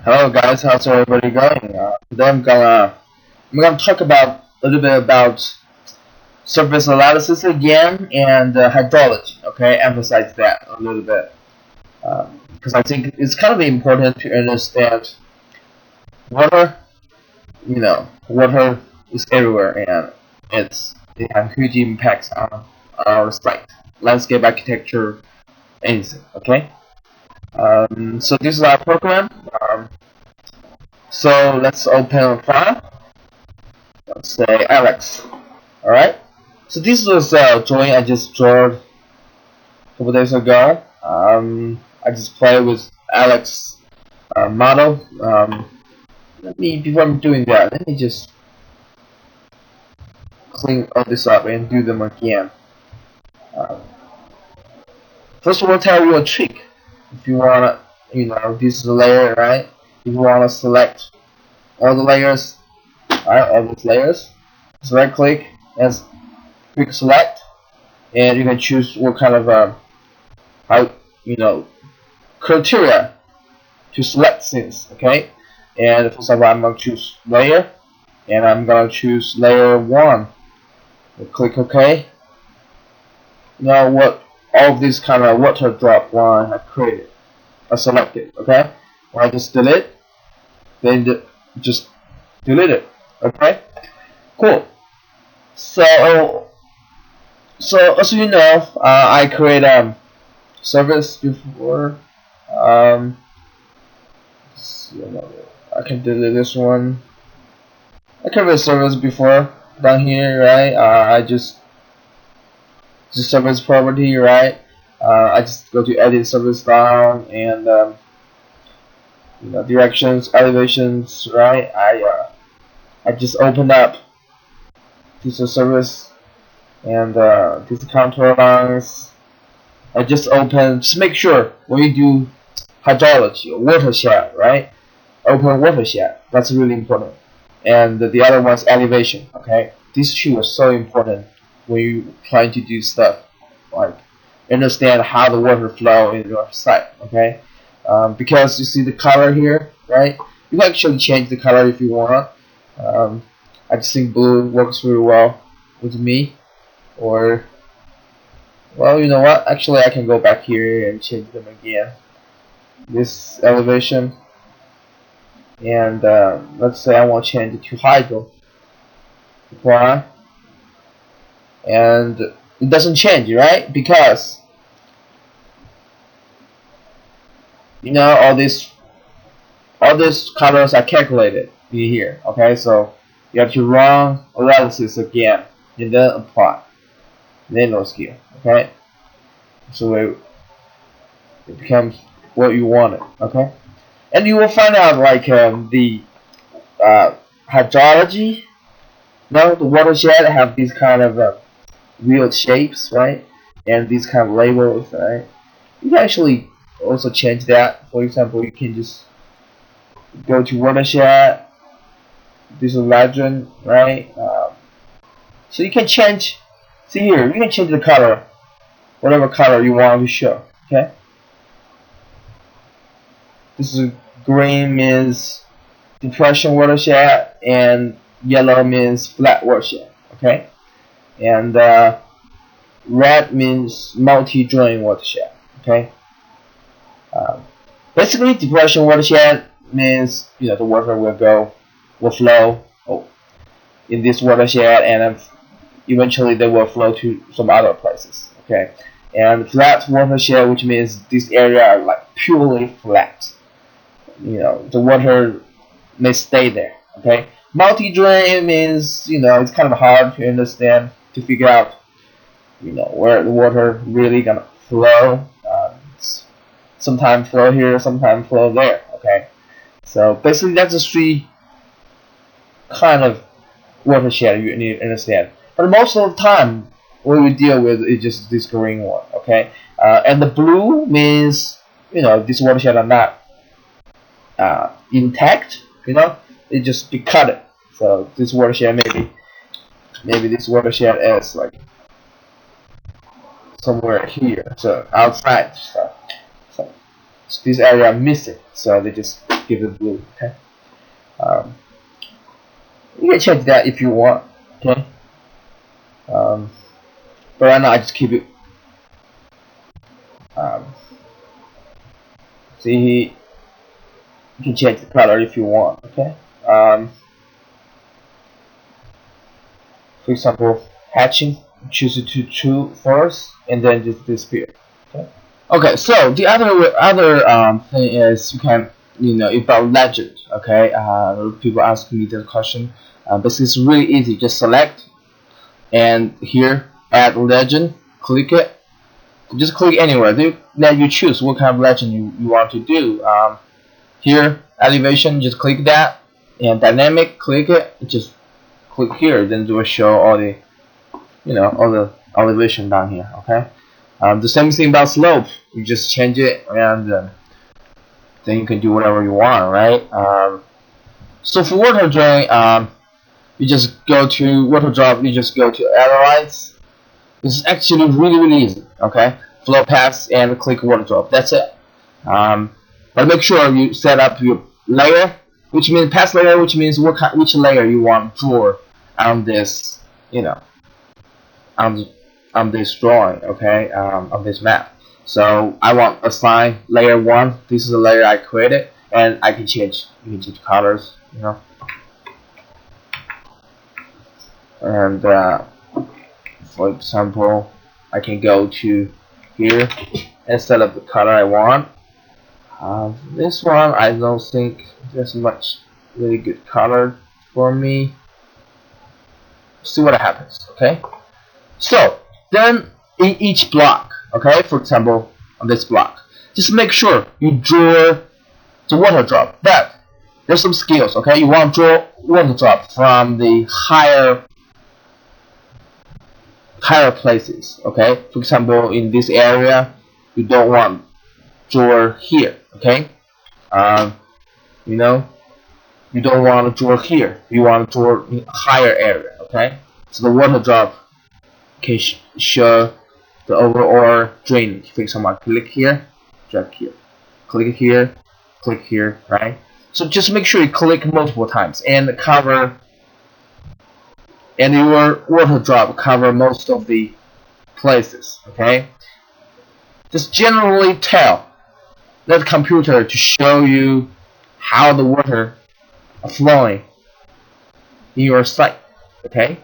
Hello guys, how's everybody going? Today I'm gonna talk about a little bit about surface analysis again and hydrology. Okay, emphasize that a little bit because I think it's kind of important to understand water. Water is everywhere and it has huge impacts on our site, landscape architecture, anything. Okay, so this is our program. So let's open a file. Let's say Alex. Alright. So this was a drawing I just drew a couple days ago. I just play with Alex model. Before I'm doing that, let me just clean all this up and do them again. First of all, tell you a trick. If you wanna, this is a layer, right? If you wanna select all the layers, alright, all these layers, just right click and quick select, and you can choose what kind of criteria to select things. Okay, and for example, I'm gonna choose layer, and I'm gonna choose layer 1. We'll click OK. Now what all of this kind of water drop line I created, I selected. Okay, when I just delete, then just delete it. Okay, cool. So as you know, I create service before. I can delete this one. I created service before down here, right? I just service property, right? I just go to edit service down and directions, elevations, right? I just open up this service and this contour lines. I just make sure when you do hydrology or watershed, right? Open watershed. That's really important. And the other one's elevation. Okay, these two are so important when you're trying to do stuff like understand how the water flow in your site. Okay, because you see the color here, right? You can actually change the color if you want. I just think blue works really well with me. Or, well, you know what? Actually, I can go back here and change them again. This elevation, and let's say I want to change it to hydro. Apply, and it doesn't change, right? Because all these colors are calculated in here. Okay, so you have to run analysis again and then apply. Then no skill. Okay, so it becomes what you wanted. Okay, and you will find out like the hydrology. Now the watershed have these kind of weird shapes, right? And these kind of labels, right? You can actually also change that. For example, you can just go to watershed. This is legend, right? So you can change. See here, you can change the color, whatever color you want to show. Okay. This is green means depression watershed, and yellow means flat watershed. Okay, and red means multi-joint watershed. Okay, basically depression watershed means the water will flow in this watershed, and eventually they will flow to some other places. Okay, and flat watershed, which means this area are like purely flat. The water may stay there. Okay, multi-drain means it's kind of hard to understand, to figure out where the water really gonna flow. Sometimes flow here, sometimes flow there. Okay, so basically that's the three kind of watershed you need to understand. But most of the time, what we deal with is just this green one. Okay, and the blue means this watershed are not intact. It just be cut. So this watershed maybe this watershed is like somewhere here, so outside. So this area missing. So they just just give it blue. Okay. Um, you can change that if you want. Okay. Um, but right now I just keep it. Um, see, you can change the color if you want. Okay. For example, hatching. Choose it to true first, and then just disappear. Okay. Okay, so the other thing is you can about legend. Okay, people ask me the question. This is really easy. Just select and here add legend. Click it. Just click anywhere. Then you choose what kind of legend you want to do. Here elevation. Just click that. And dynamic. Click it. Just click here. Then it will show all the all the elevation down here. Okay. The same thing about slope. You just change it and then you can do whatever you want, right? So for water drain, you just go to water drop. You just go to analyze. This is actually really easy. Okay, flow paths and click water drop. That's it. But make sure you set up your layer, which means path layer, which means which layer you want to draw on this, on this drawing, okay, on this map. So I want assign layer 1. This is the layer I created, and I can change. You can change colors, and for example, I can go to here and set up the color I want. This one I don't think there's much really good color for me. See what happens, okay? So then in each block, okay, for example on this block, just make sure you draw the water drop. But there's some skills, okay? You want to draw water drop from the higher places, okay? For example, in this area, you don't want draw here, okay? You don't want to draw here. You want to draw in higher area, okay? So the water drop can show the overall drainage. For example, click here, drag here, click here, right? So just make sure you click multiple times and cover, and your water drop cover most of the places, okay? Just generally tell that computer to show you how the water is flowing in your site, okay?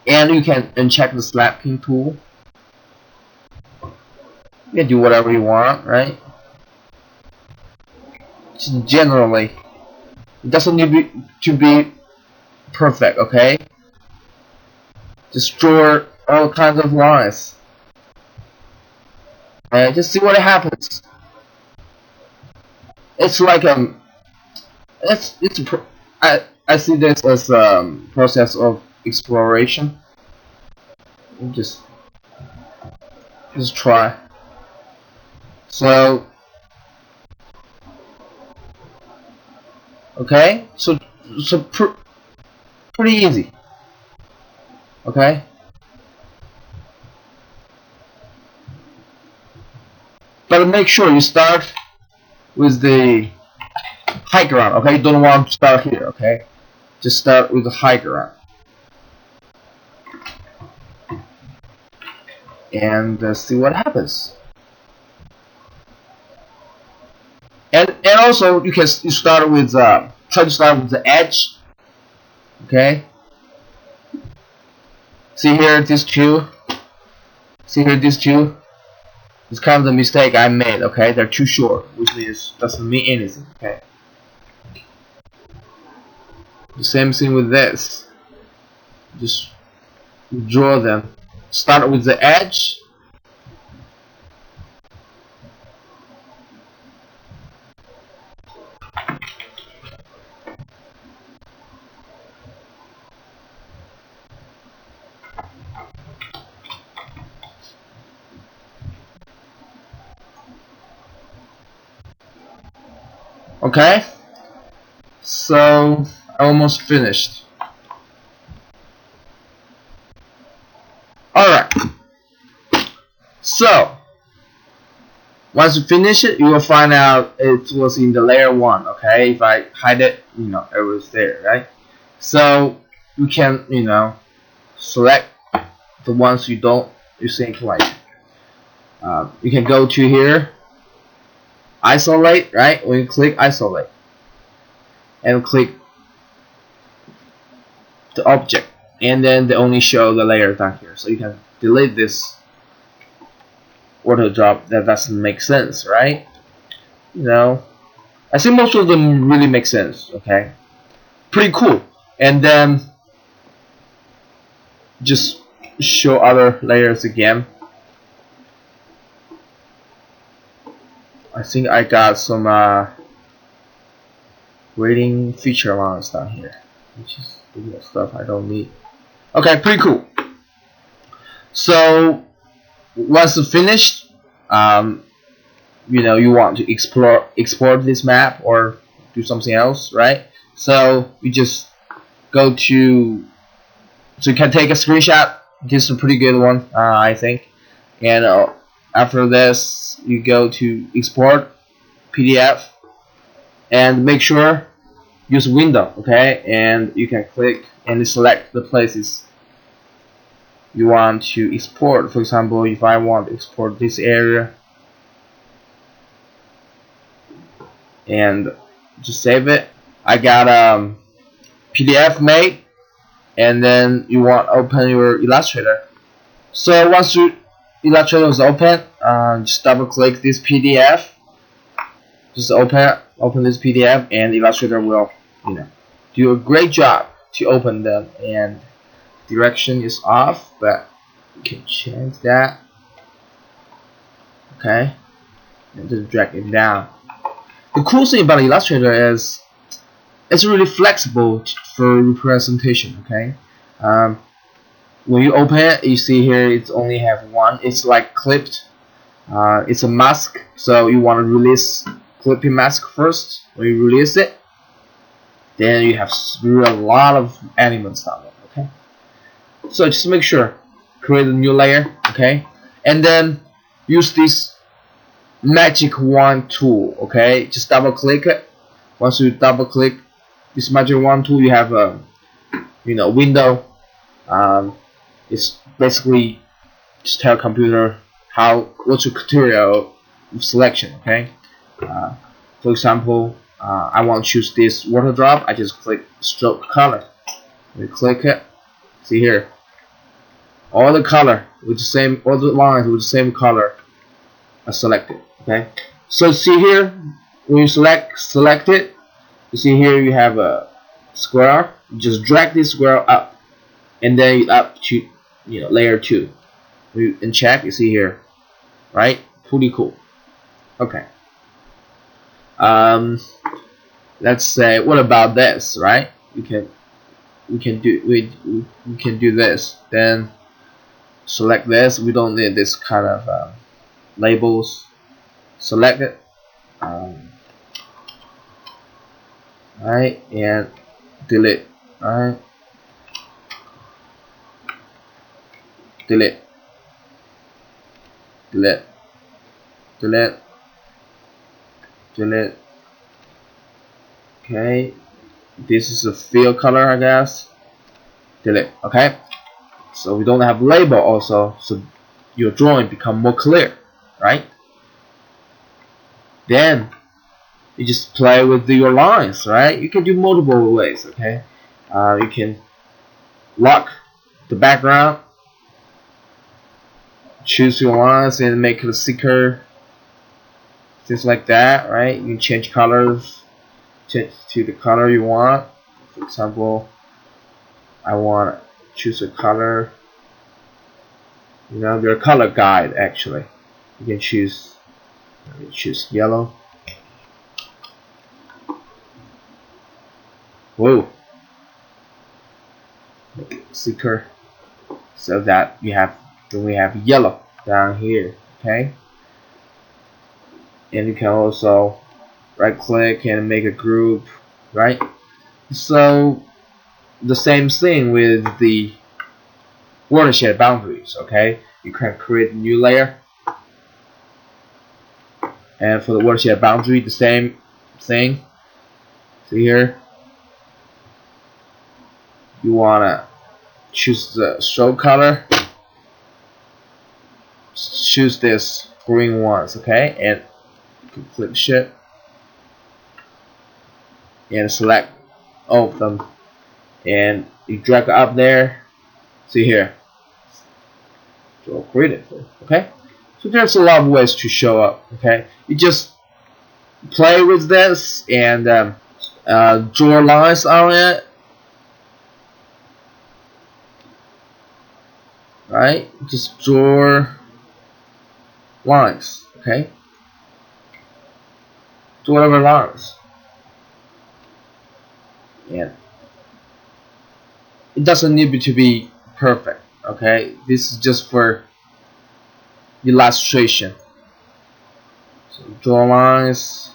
And you can uncheck the slapping tool. You can do whatever you want, right? Just generally, it doesn't need to be perfect, okay? Just draw all kinds of lines, and just see what happens. It's like I see this as a process of exploration. Just try. So okay, so pretty easy. Okay. But make sure you start with the high ground, okay? You don't want to start here, okay? Just start with the high ground. And see what happens. And also you start with try to start with the edge. Okay? See here these two. See here these two. It's kind of the mistake I made, okay? They're too short, which means doesn't mean anything, okay? The same thing with this. Just draw them. Start with the edge. Okay? So I almost finished. Alright. So Once you finish it, you will find out it was in the layer 1. Okay, if I hide it, it was there, right? So you can select the ones you think like. You can go to here, isolate, right? When you click isolate and click the object, and then they only show the layer down here. So you can delete this water drop that doesn't make sense, right? I think most of them really make sense. Okay, pretty cool. And then just show other layers again. I think I got some grading feature lines down here, which is stuff I don't need. Okay, pretty cool. So once it's finished, you want to export this map or do something else, right? So you just go to, so you can take a screenshot. This is a pretty good one, I think. And after this, you go to export PDF and make sure use window, okay? And you can click and select the places you want to export. For example, if I want to export this area, and just save it. I got PDF made, and then you want to open your Illustrator. So once your Illustrator is open, just double click this PDF. Just open this PDF, and Illustrator will do a great job to open them. And direction is off, but you can change that. Okay, and just drag it down. The cool thing about Illustrator is it's really flexible for representation. Okay, when you open it, you see here it's only have one. It's like clipped. It's a mask, so you want to release clipping mask first. When you release it, then you have a lot of elements down there. Okay, so just make sure create a new layer. Okay, and then use this magic wand tool. Okay, just double click it. Once you double click this magic wand tool, you have a window. It's basically just tell computer what's your criteria of selection. Okay, for example, I want to choose this water drop. I just click stroke color. We click it. See here, all the color with the same, all the lines with the same color are selected. Okay, so see here, when you select it, you see here you have a square. You just drag this square up, and then up to layer 2. And check, you see here, right? Pretty cool. Okay. Let's say, what about this, right? We can do this. Then select this. We don't need this kind of labels. Select it. Right, and delete. Right. Delete. Delete. Delete. Delete. Okay, this is a fill color, I guess. Delete. Okay, so we don't have label also, so your drawing become more clear, right? Then you just play with your lines, right? You can do multiple ways. Okay, you can lock the background, choose your lines and make it thicker, things like that, right? You can change colors, change to the color you want. For example, I want to choose a color. There's a color guide actually. You can choose. Choose yellow. Whoa. Make it thicker, so that we have yellow down here. Okay. And you can also right click and make a group, right? So the same thing with the watershed boundaries. Okay, you can create a new layer. And for the watershed boundary, the same thing. See here, you wanna choose the stroke color. Choose this green ones, okay, and you can click shift and select all of them, and you drag it up there. See here, so create it. Okay, so there's a lot of ways to show up. Okay, you just play with this and draw lines on it, right? Just draw lines, okay? Do whatever lines, and it doesn't need to be perfect, okay? This is just for illustration. So draw lines,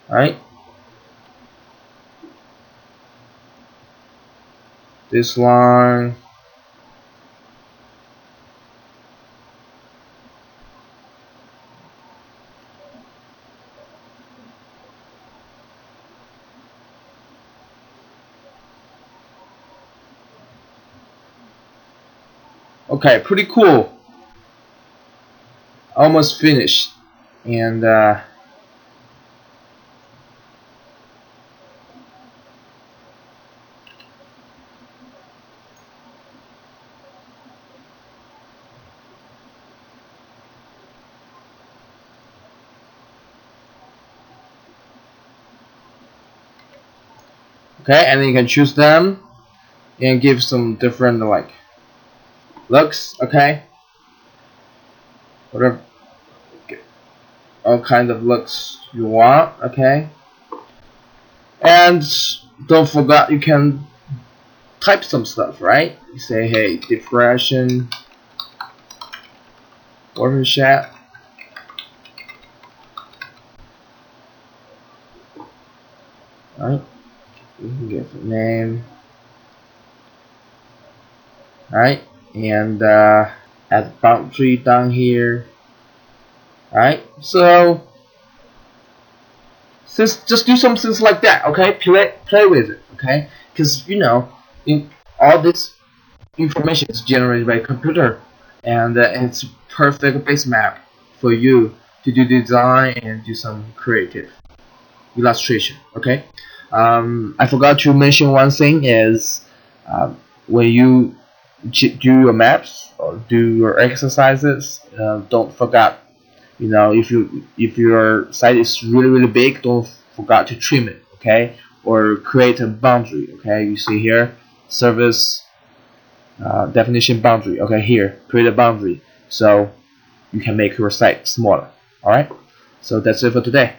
right? This line, okay, pretty cool. Almost finished, and okay, and then you can choose them and give some different like looks, okay? Whatever, all kinds of looks you want, okay? And don't forget you can type some stuff, right? You say, hey, depression, watershed, right? You can give a name, right? And add boundary down here, right? So just do some things like that, okay? Play with it, okay? Because you know, all this information is generated by a computer, and it's perfect base map for you to do design and do some creative illustration, okay? I forgot to mention one thing is when you do your maps or do your exercises, don't forget, you know, if your site is really big, don't forget to trim it, okay? Or create a boundary, okay? You see here, service definition boundary, okay? Here, create a boundary so you can make your site smaller. All right, so that's it for today.